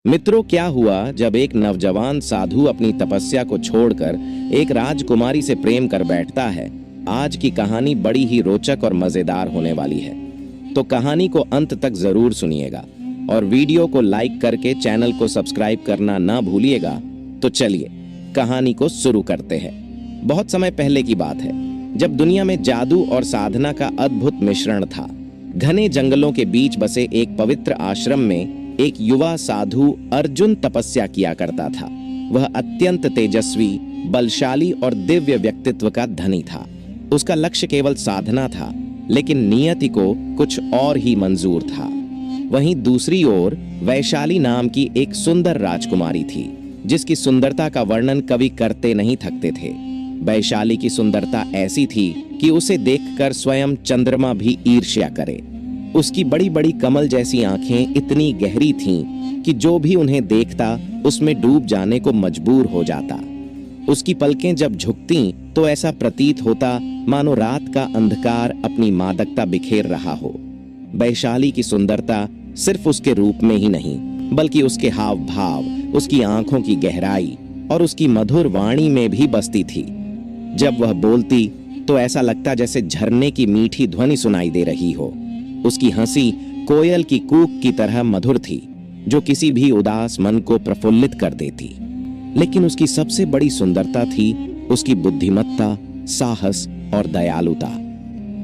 मित्रों, क्या हुआ जब एक नौजवान साधु अपनी तपस्या को छोड़कर एक राजकुमारी से प्रेम कर बैठता है। आज की कहानी बड़ी ही रोचक और मजेदार होने वाली है, तो कहानी को अंत तक जरूर सुनिएगा और वीडियो को लाइक करके चैनल को सब्सक्राइब करना ना भूलिएगा। तो चलिए कहानी को शुरू करते हैं। बहुत समय पहले की बात है, जब दुनिया में जादू और साधना का अद्भुत मिश्रण था। घने जंगलों के बीच बसे एक पवित्र आश्रम में एक युवा साधु अर्जुन तपस्या किया करता था। वह अत्यंत तेजस्वी, बलशाली और दिव्य व्यक्तित्व का धनी था। उसका लक्ष्य केवल साधना था, लेकिन नियति को कुछ और ही मंजूर था। वहीं दूसरी ओर वैशाली नाम की एक सुंदर राजकुमारी थी, जिसकी सुंदरता का वर्णन कभी करते नहीं थकते थे। वैशाली की सुंदरता ऐसी थी कि उसे देखकर स्वयं चंद्रमा भी ईर्ष्या करे। उसकी बड़ी बड़ी कमल जैसी आंखें इतनी गहरी थीं कि जो भी उन्हें देखता उसमें डूब जाने को मजबूर हो जाता। उसकी पलकें जब झुकती तो ऐसा प्रतीत होता मानो रात का अंधकार अपनी मादकता बिखेर रहा हो। वैशाली की सुंदरता सिर्फ उसके रूप में ही नहीं, बल्कि उसके हाव भाव, उसकी आंखों की गहराई और उसकी मधुर वाणी में भी बसती थी। जब वह बोलती तो ऐसा लगता जैसे झरने की मीठी ध्वनि सुनाई दे रही हो। उसकी हंसी कोयल की कूक की तरह मधुर थी, जो किसी भी उदास मन को प्रफुल्लित कर देती। लेकिन उसकी सबसे बड़ी सुंदरता थी उसकी बुद्धिमत्ता, साहस और दयालुता।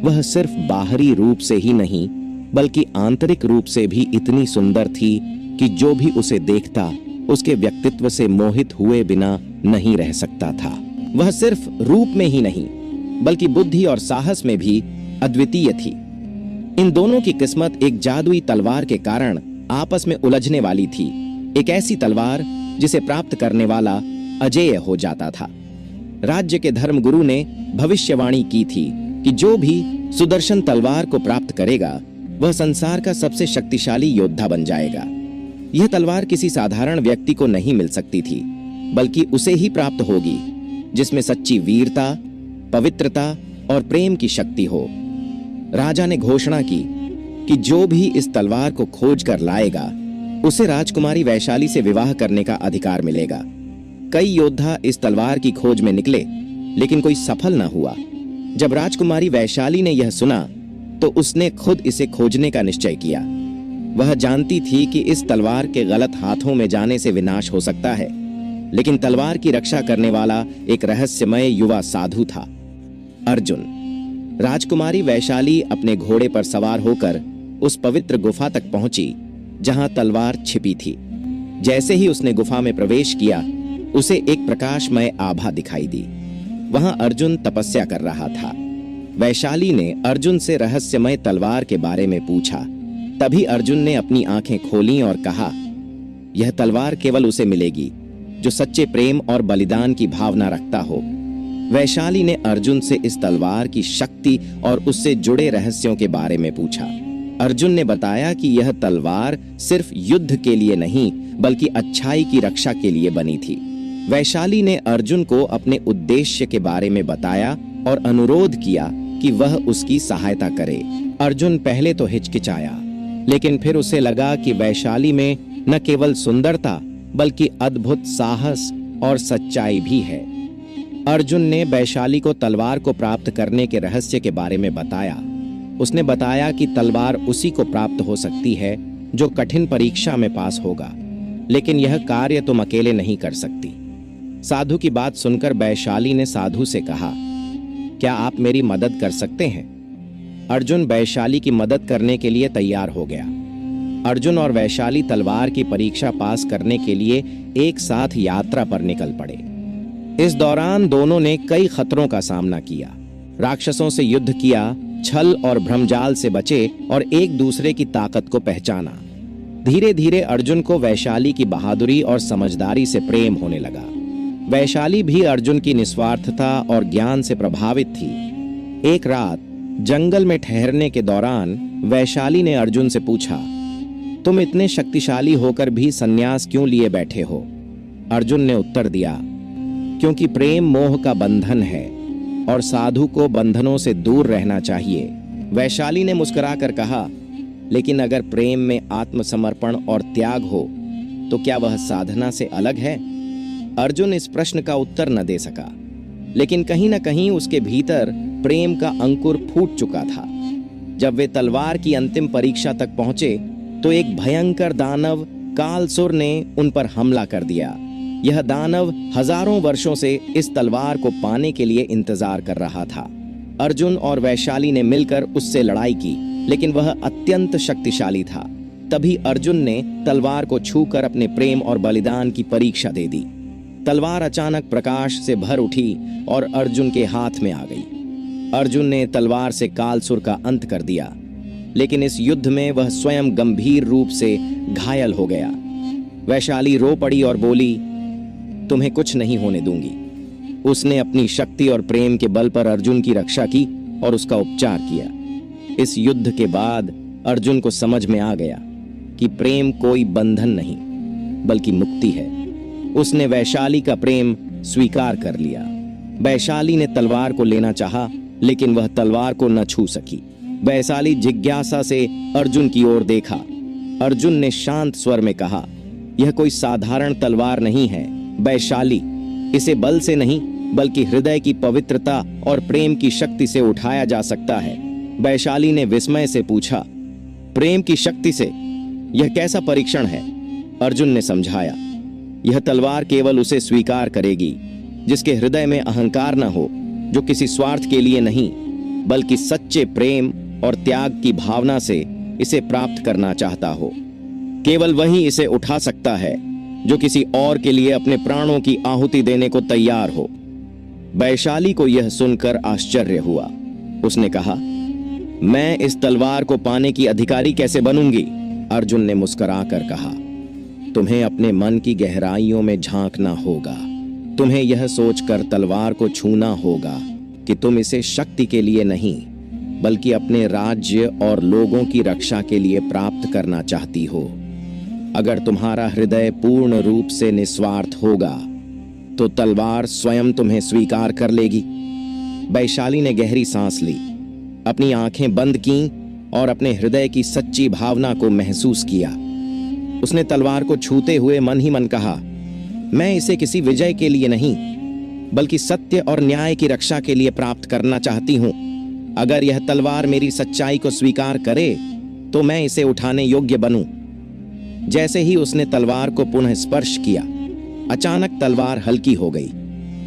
वह सिर्फ बाहरी रूप से ही नहीं, बल्कि आंतरिक रूप से भी इतनी सुंदर थी कि जो भी उसे देखता उसके व्यक्तित्व से मोहित हुए बिना नहीं रह सकता था। वह सिर्फ रूप में ही नहीं, बल्कि बुद्धि और साहस में भी अद्वितीय थी। इन दोनों की किस्मत एक जादुई तलवार के कारण आपस में उलझने वाली थी। एक ऐसी तलवार जिसे प्राप्त करने वाला अजेय हो जाता था। राज्य के धर्मगुरु ने भविष्यवाणी की थी कि जो भी सुदर्शन तलवार को प्राप्त करेगा वह संसार का सबसे शक्तिशाली योद्धा बन जाएगा। यह तलवार किसी साधारण व्यक्ति को नहीं मिल सकती थी, बल्कि उसे ही प्राप्त होगी जिसमें सच्ची वीरता, पवित्रता और प्रेम की शक्ति हो। राजा ने घोषणा की कि जो भी इस तलवार को खोज कर लाएगा उसे राजकुमारी वैशाली से विवाह करने का अधिकार मिलेगा। कई योद्धा इस तलवार की खोज में निकले, लेकिन कोई सफल न हुआ। जब राजकुमारी वैशाली ने यह सुना तो उसने खुद इसे खोजने का निश्चय किया। वह जानती थी कि इस तलवार के गलत हाथों में जाने से विनाश हो सकता है, लेकिन तलवार की रक्षा करने वाला एक रहस्यमय युवा साधु था, अर्जुन। राजकुमारी वैशाली अपने घोड़े पर सवार होकर उस पवित्र गुफा तक पहुंची जहां तलवार छिपी थी। जैसे ही उसने गुफा में प्रवेश किया, उसे एक प्रकाशमय आभा दिखाई दी। वहां अर्जुन तपस्या कर रहा था। वैशाली ने अर्जुन से रहस्यमय तलवार के बारे में पूछा। तभी अर्जुन ने अपनी आंखें खोलीं और कहा, यह तलवार केवल उसे मिलेगी जो सच्चे प्रेम और बलिदान की भावना रखता हो। वैशाली ने अर्जुन से इस तलवार की शक्ति और उससे जुड़े रहस्यों के बारे में पूछा। अर्जुन ने बताया कि यह तलवार सिर्फ युद्ध के लिए नहीं, बल्कि अच्छाई की रक्षा के लिए बनी थी। वैशाली ने अर्जुन को अपने उद्देश्य के बारे में बताया और अनुरोध किया कि वह उसकी सहायता करे। अर्जुन पहले तो हिचकिचाया, लेकिन फिर उसे लगा कि वैशाली में न केवल सुंदरता, बल्कि अद्भुत साहस और सच्चाई भी है। अर्जुन ने वैशाली को तलवार को प्राप्त करने के रहस्य के बारे में बताया। उसने बताया कि तलवार उसी को प्राप्त हो सकती है जो कठिन परीक्षा में पास होगा, लेकिन यह कार्य तुम अकेले नहीं कर सकती। साधु की बात सुनकर वैशाली ने साधु से कहा, क्या आप मेरी मदद कर सकते हैं? अर्जुन वैशाली की मदद करने के लिए तैयार हो गया। अर्जुन और वैशाली तलवार की परीक्षा पास करने के लिए एक साथ यात्रा पर निकल पड़े। इस दौरान दोनों ने कई खतरों का सामना किया। राक्षसों से युद्ध किया, छल और भ्रमजाल से बचे और एक दूसरे की ताकत को पहचाना। धीरे धीरे अर्जुन को वैशाली की बहादुरी और समझदारी से प्रेम होने लगा। वैशाली भी अर्जुन की निस्वार्थता और ज्ञान से प्रभावित थी। एक रात जंगल में ठहरने के दौरान वैशाली ने अर्जुन से पूछा, तुम इतने शक्तिशाली होकर भी संन्यास क्यों लिए बैठे हो? अर्जुन ने उत्तर दिया, क्योंकि प्रेम मोह का बंधन है और साधु को बंधनों से दूर रहना चाहिए। वैशाली ने मुस्कुराकर कहा, लेकिन अगर प्रेम में आत्मसमर्पण और त्याग हो तो क्या वह साधना से अलग है? अर्जुन इस प्रश्न का उत्तर न दे सका, लेकिन कहीं न कहीं उसके भीतर प्रेम का अंकुर फूट चुका था। जब वे तलवार की अंतिम परीक्षा तक पहुंचे तो एक भयंकर दानव कालसुर ने उन पर हमला कर दिया। यह दानव हजारों वर्षों से इस तलवार को पाने के लिए इंतजार कर रहा था। अर्जुन और वैशाली ने मिलकर उससे लड़ाई की, लेकिन वह अत्यंत शक्तिशाली था। तभी अर्जुन ने तलवार को छूकर अपने प्रेम और बलिदान की परीक्षा दे दी। तलवार अचानक प्रकाश से भर उठी और अर्जुन के हाथ में आ गई। अर्जुन ने तलवार से कालसुर का अंत कर दिया, लेकिन इस युद्ध में वह स्वयं गंभीर रूप से घायल हो गया। वैशाली रो पड़ी और बोली, तुम्हें कुछ नहीं होने दूंगी। उसने अपनी शक्ति और प्रेम के बल पर अर्जुन की रक्षा की और उसका उपचार किया। इस युद्ध के बाद अर्जुन को समझ में आ गया कि प्रेम कोई बंधन नहीं बल्कि मुक्ति है। उसने वैशाली का प्रेम स्वीकार कर लिया। वैशाली ने तलवार को लेना चाहा, लेकिन वह तलवार को न छू सकी। वैशाली जिज्ञासा से अर्जुन की ओर देखा। अर्जुन ने शांत स्वर में कहा, यह कोई साधारण तलवार नहीं है वैशाली, इसे बल से नहीं बल्कि हृदय की पवित्रता और प्रेम की शक्ति से उठाया जा सकता है। वैशाली ने विस्मय से पूछा, प्रेम की शक्ति से? यह कैसा परीक्षण है? अर्जुन ने समझाया, यह तलवार केवल उसे स्वीकार करेगी जिसके हृदय में अहंकार न हो, जो किसी स्वार्थ के लिए नहीं बल्कि सच्चे प्रेम और त्याग की भावना से इसे प्राप्त करना चाहता हो। केवल वही इसे उठा सकता है जो किसी और के लिए अपने प्राणों की आहुति देने को तैयार हो। वैशाली को यह सुनकर आश्चर्य हुआ। उसने कहा, मैं इस तलवार को पाने की अधिकारी कैसे बनूंगी? अर्जुन ने मुस्कुराकर कहा, तुम्हें अपने मन की गहराइयों में झांकना होगा। तुम्हें यह सोचकर तलवार को छूना होगा कि तुम इसे शक्ति के लिए नहीं बल्कि अपने राज्य और लोगों की रक्षा के लिए प्राप्त करना चाहती हो। अगर तुम्हारा हृदय पूर्ण रूप से निस्वार्थ होगा तो तलवार स्वयं तुम्हें स्वीकार कर लेगी। वैशाली ने गहरी सांस ली, अपनी आंखें बंद कीं और अपने हृदय की सच्ची भावना को महसूस किया। उसने तलवार को छूते हुए मन ही मन कहा, मैं इसे किसी विजय के लिए नहीं बल्कि सत्य और न्याय की रक्षा के लिए प्राप्त करना चाहती हूं। अगर यह तलवार मेरी सच्चाई को स्वीकार करे तो मैं इसे उठाने योग्य बनूं। जैसे ही उसने तलवार को पुनः स्पर्श किया, अचानक तलवार हल्की हो गई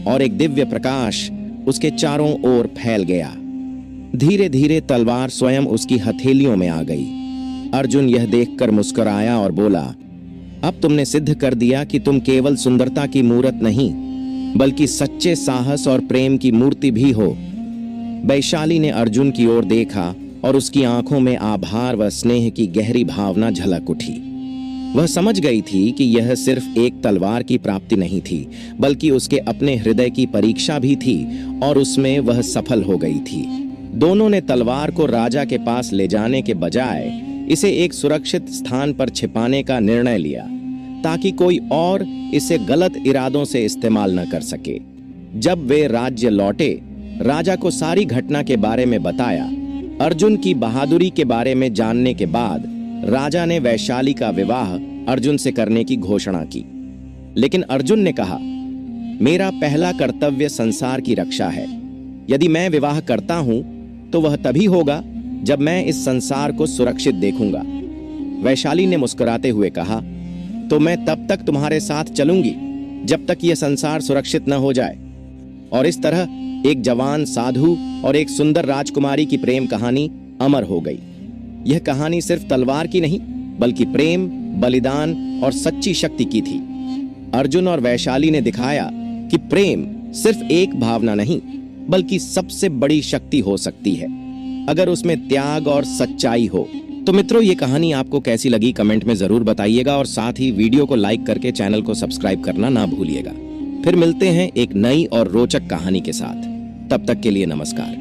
और एक दिव्य प्रकाश उसके चारों ओर फैल गया। धीरे धीरे तलवार स्वयं उसकी हथेलियों में आ गई। अर्जुन यह देखकर मुस्कुराया और बोला, अब तुमने सिद्ध कर दिया कि तुम केवल सुंदरता की मूर्त नहीं बल्कि सच्चे साहस और प्रेम की मूर्ति भी हो। वैशाली ने अर्जुन की ओर देखा और उसकी आंखों में आभार व स्नेह की गहरी भावना झलक उठी। वह समझ गई थी कि यह सिर्फ एक तलवार की प्राप्ति नहीं थी बल्कि उसके अपने हृदय की परीक्षा भी थी और उसमें वह सफल हो गई थी। दोनों ने तलवार को राजा के पास ले जाने के बजाय इसे एक सुरक्षित स्थान पर छिपाने का निर्णय लिया ताकि कोई और इसे गलत इरादों से इस्तेमाल न कर सके। जब वे राज्य लौटे, राजा को सारी घटना के बारे में बताया। अर्जुन की बहादुरी के बारे में जानने के बाद राजा ने वैशाली का विवाह अर्जुन से करने की घोषणा की। लेकिन अर्जुन ने कहा, मेरा पहला कर्तव्य संसार की रक्षा है। यदि मैं विवाह करता हूं तो वह तभी होगा जब मैं इस संसार को सुरक्षित देखूंगा। वैशाली ने मुस्कुराते हुए कहा, तो मैं तब तक तुम्हारे साथ चलूंगी जब तक यह संसार सुरक्षित न हो जाए। और इस तरह एक जवान साधु और एक सुंदर राजकुमारी की प्रेम कहानी अमर हो गई। यह कहानी सिर्फ तलवार की नहीं बल्कि प्रेम, बलिदान और सच्ची शक्ति की थी। अर्जुन और वैशाली ने दिखाया कि प्रेम सिर्फ एक भावना नहीं बल्कि सबसे बड़ी शक्ति हो सकती है अगर उसमें त्याग और सच्चाई हो। तो मित्रों, ये कहानी आपको कैसी लगी कमेंट में जरूर बताइएगा और साथ ही वीडियो को लाइक करके चैनल को सब्सक्राइब करना ना भूलिएगा। फिर मिलते हैं एक नई और रोचक कहानी के साथ। तब तक के लिए नमस्कार।